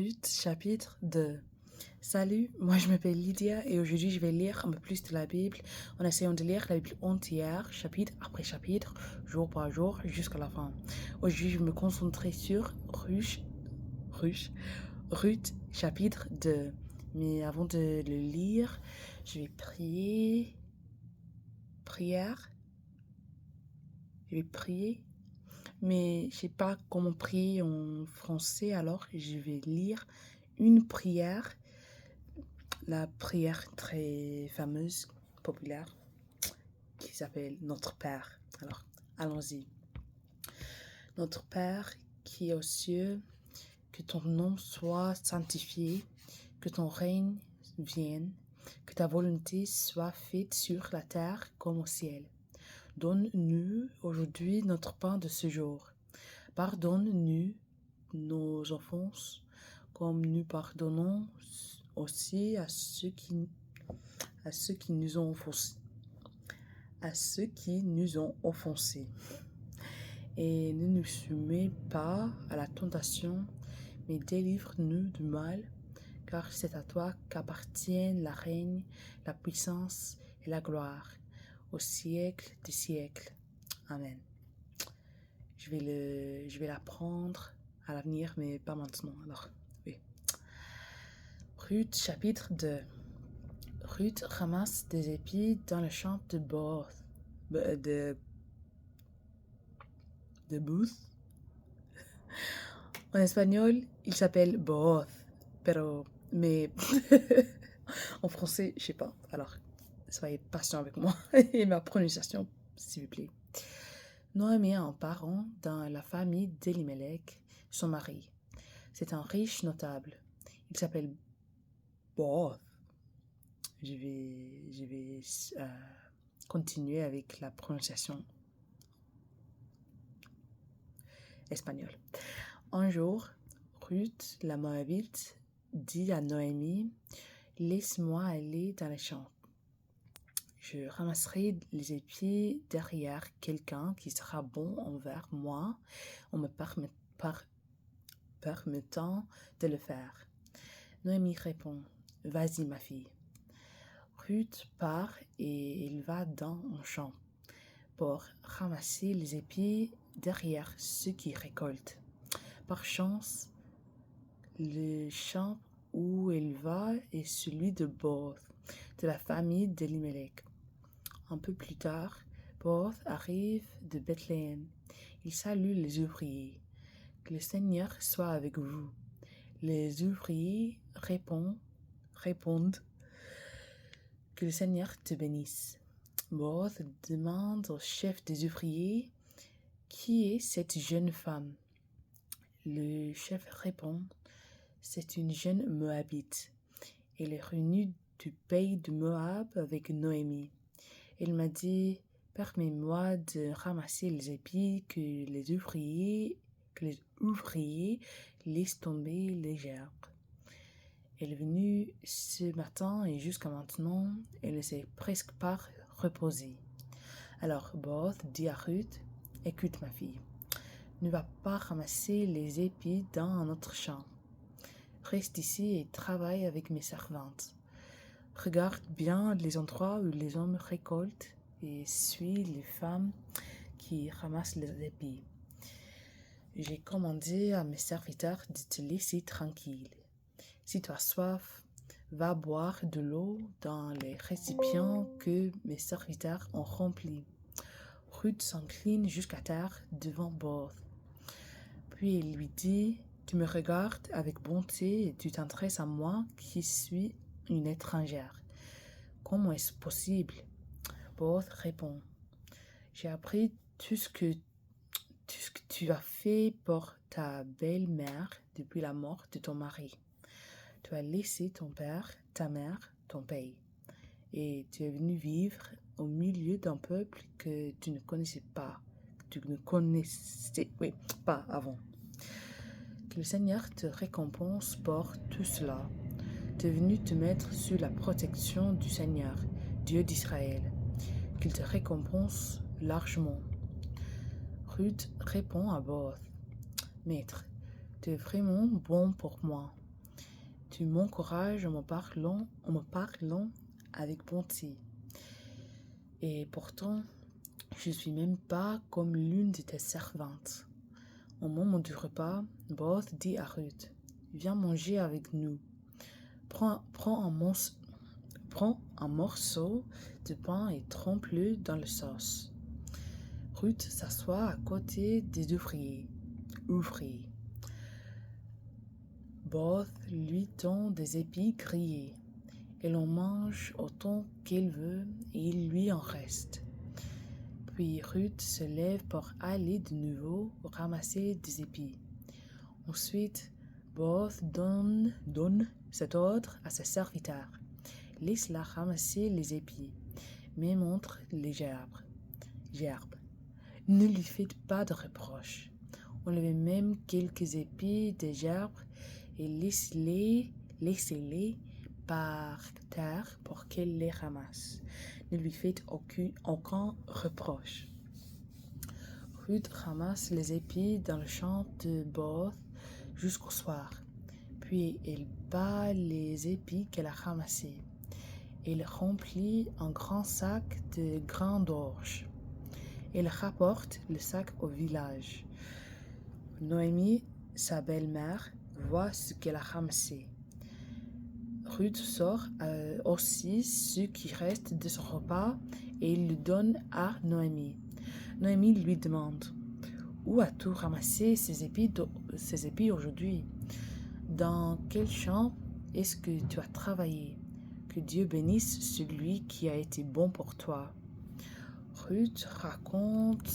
Ruth, chapitre 2. Salut, moi je m'appelle Lydia et aujourd'hui je vais lire un peu plus de la Bible en essayant de lire la Bible entière, chapitre après chapitre, jour par jour, jusqu'à la fin. Aujourd'hui je vais me concentrer sur Ruth, chapitre 2. Mais avant de le lire, je vais prier. Mais je sais pas comment prier en français, alors je vais lire une prière, la prière très fameuse, populaire, qui s'appelle Notre Père. Alors, allons-y. Notre Père qui est aux cieux, que ton nom soit sanctifié, que ton règne vienne, que ta volonté soit faite sur la terre comme au ciel. Donne-nous aujourd'hui notre pain de ce jour. Pardonne-nous nos offenses, comme nous pardonnons aussi à ceux qui nous ont offensés. Et ne nous soumets pas à la tentation, mais délivre-nous du mal, car c'est à toi qu'appartiennent la règne, la puissance et la gloire, au siècle des siècles. Amen. Je vais l'apprendre à l'avenir, mais pas maintenant. Alors, oui. Ruth, chapitre 2. Ruth ramasse des épis dans le champ de Booth. En espagnol, il s'appelle Booth, mais en français, je sais pas. Alors, soyez patient avec moi et ma prononciation, s'il vous plaît. Noémie a un parent dans la famille d'Elimelech, son mari. C'est un riche notable. Il s'appelle Booth. Je vais continuer avec la prononciation espagnole. Un jour, Ruth, la Moabite, dit à Noémie, « Laisse-moi aller dans les champs. Je ramasserai les épis derrière quelqu'un qui sera bon envers moi en me permettant de le faire. » Noémie répond, « Vas-y, ma fille. » Ruth part et il va dans un champ pour ramasser les épis derrière ceux qui récoltent. Par chance, le champ où il va est celui de Booth, de la famille d'Elimelech. Un peu plus tard, Booth arrive de Bethléem. Il salue les ouvriers. « Que le Seigneur soit avec vous. » Les ouvriers répondent « Que le Seigneur te bénisse. » Booth demande au chef des ouvriers « Qui est cette jeune femme ?» Le chef répond « C'est une jeune Moabite. Elle est venue du pays de Moab avec Noémie. Elle m'a dit « Permets-moi de ramasser les épis que les ouvriers laissent tomber les gerbes. » Elle est venue ce matin et jusqu'à maintenant, elle ne s'est presque pas reposée. Alors Booth dit à Ruth, « Écoute ma fille, ne va pas ramasser les épis dans un autre champ. Reste ici et travaille avec mes servantes. Regarde bien les endroits où les hommes récoltent et suis les femmes qui ramassent les épis. J'ai commandé à mes serviteurs de te laisser tranquille. Si tu as soif, va boire de l'eau dans les récipients que mes serviteurs ont remplis. » Ruth s'incline jusqu'à terre devant Booth. Puis il lui dit, « Tu me regardes avec bonté et tu t'intéresses à moi qui suis une étrangère. Comment est-ce possible ?» Booth répond, « J'ai appris tout ce que tu as fait pour ta belle-mère depuis la mort de ton mari. Tu as laissé ton père, ta mère, ton pays, et tu es venu vivre au milieu d'un peuple que tu ne connaissais pas avant. Que le Seigneur te récompense pour tout cela. Tu es venu te mettre sous la protection du Seigneur, Dieu d'Israël. Qu'il te récompense largement. » Ruth répond à Booth, « Maître, tu es vraiment bon pour moi. Tu m'encourages en me parlant avec bonté. Et pourtant, je ne suis même pas comme l'une de tes servantes. Au moment du repas, Boaz dit à Ruth, viens manger avec nous. Prends un morceau de pain et trempe-le dans la sauce. Ruth s'assoit à côté des ouvriers. Boaz lui tend des épis grillés. Elle en mange autant qu'elle veut et il lui en reste. Puis Ruth se lève pour aller de nouveau ramasser des épis. Ensuite, Boaz donne cet ordre à ses serviteurs. Laisse-la ramasser les épis, mais montre les gerbes. Ne lui faites pas de reproches. Enlevez même quelques épis des gerbes et laissez-les par terre pour qu'elle les ramasse. Ne lui faites aucun reproche. Ruth ramasse les épis dans le champ de Boaz jusqu'au soir. Puis elle bat les épis qu'elle a ramassés. Elle remplit un grand sac de grains d'orge. Elle rapporte le sac au village. Noémie, sa belle-mère, voit ce qu'elle a ramassé. Ruth sort aussi ce qui reste de son repas et le donne à Noémie. Noémie lui demande « Où as-tu ramassé ces épis aujourd'hui? Dans quel champ est-ce que tu as travaillé? Que Dieu bénisse celui qui a été bon pour toi. » Ruth raconte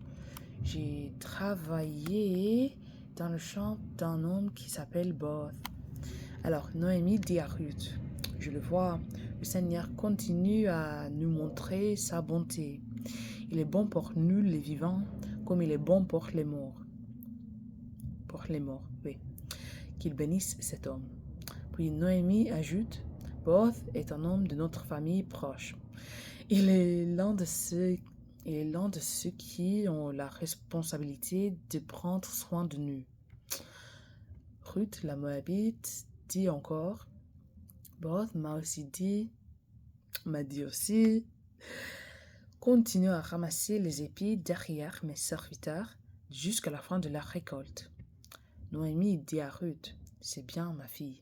« J'ai travaillé dans le champ d'un homme qui s'appelle Boaz. » Alors Noémie dit à Ruth, je le vois, le Seigneur continue à nous montrer sa bonté. Il est bon pour nous les vivants, comme il est bon pour les morts. Oui. Qu'il bénisse cet homme. Puis Noémie ajoute, Boaz est un homme de notre famille proche. Il est l'un de ceux qui ont la responsabilité de prendre soin de nous. Ruth, la Moabite, dit encore, Boaz m'a dit aussi, continue à ramasser les épis derrière mes serviteurs jusqu'à la fin de la récolte. Noémie dit à Ruth, c'est bien ma fille,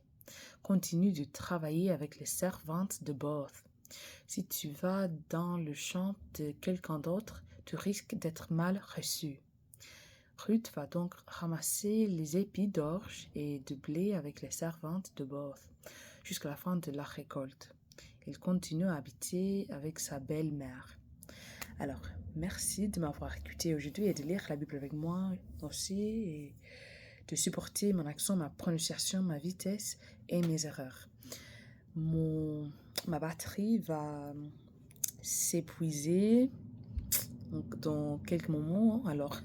continue de travailler avec les servantes de Boaz. Si tu vas dans le champ de quelqu'un d'autre, tu risques d'être mal reçu. Ruth va donc ramasser les épis d'orge et de blé avec les servantes de Boaz jusqu'à la fin de la récolte. Elle continue à habiter avec sa belle-mère. Alors, merci de m'avoir écouté aujourd'hui et de lire la Bible avec moi aussi et de supporter mon accent, ma prononciation, ma vitesse et mes erreurs. Ma batterie va s'épuiser dans quelques moments, alors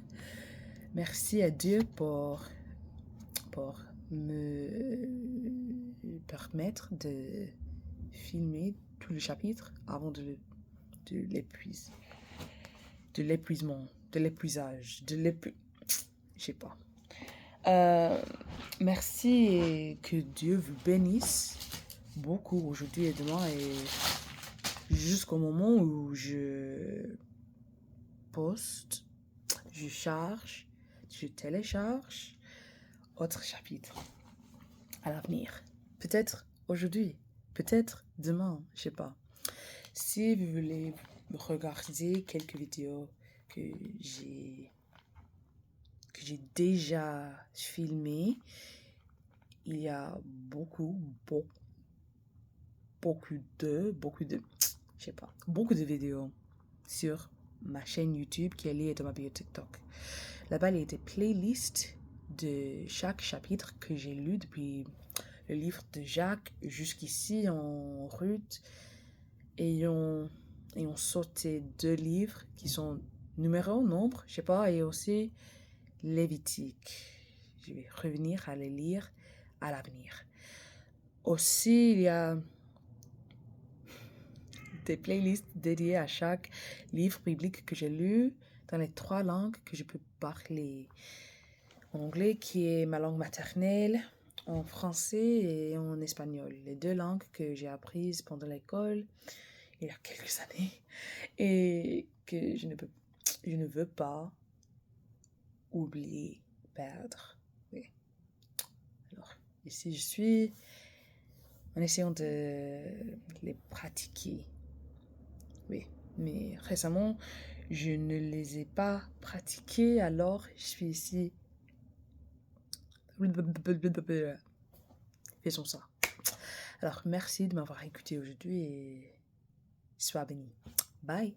merci à Dieu pour me permettre de filmer tout le chapitre avant de l'épuisage, je sais pas. Merci et que Dieu vous bénisse beaucoup aujourd'hui et demain et jusqu'au moment où je poste, je télécharge autre chapitre à l'avenir. Peut-être aujourd'hui, peut-être demain, je sais pas. Si vous voulez regarder quelques vidéos que j'ai déjà filmées, il y a beaucoup de vidéos sur ma chaîne YouTube qui est liée dans ma bio TikTok. Là-bas, il y a des playlists de chaque chapitre que j'ai lu depuis le livre de Jacques jusqu'ici en Ruth. Ayant sauté 2 livres qui sont nombre, je sais pas, et aussi Lévitique. Je vais revenir à les lire à l'avenir. Aussi, il y a des playlists dédiées à chaque livre biblique que j'ai lu dans les 3 langues que je peux parler. En anglais, qui est ma langue maternelle, en français et en espagnol, les deux langues que j'ai apprises pendant l'école il y a quelques années et que je ne veux pas oublier, perdre. Oui. Alors, ici je suis en essayant de les pratiquer. Oui, mais récemment, je ne les ai pas pratiqués, alors je suis ici. Faisons ça. Alors, merci de m'avoir écouté aujourd'hui et sois béni. Bye.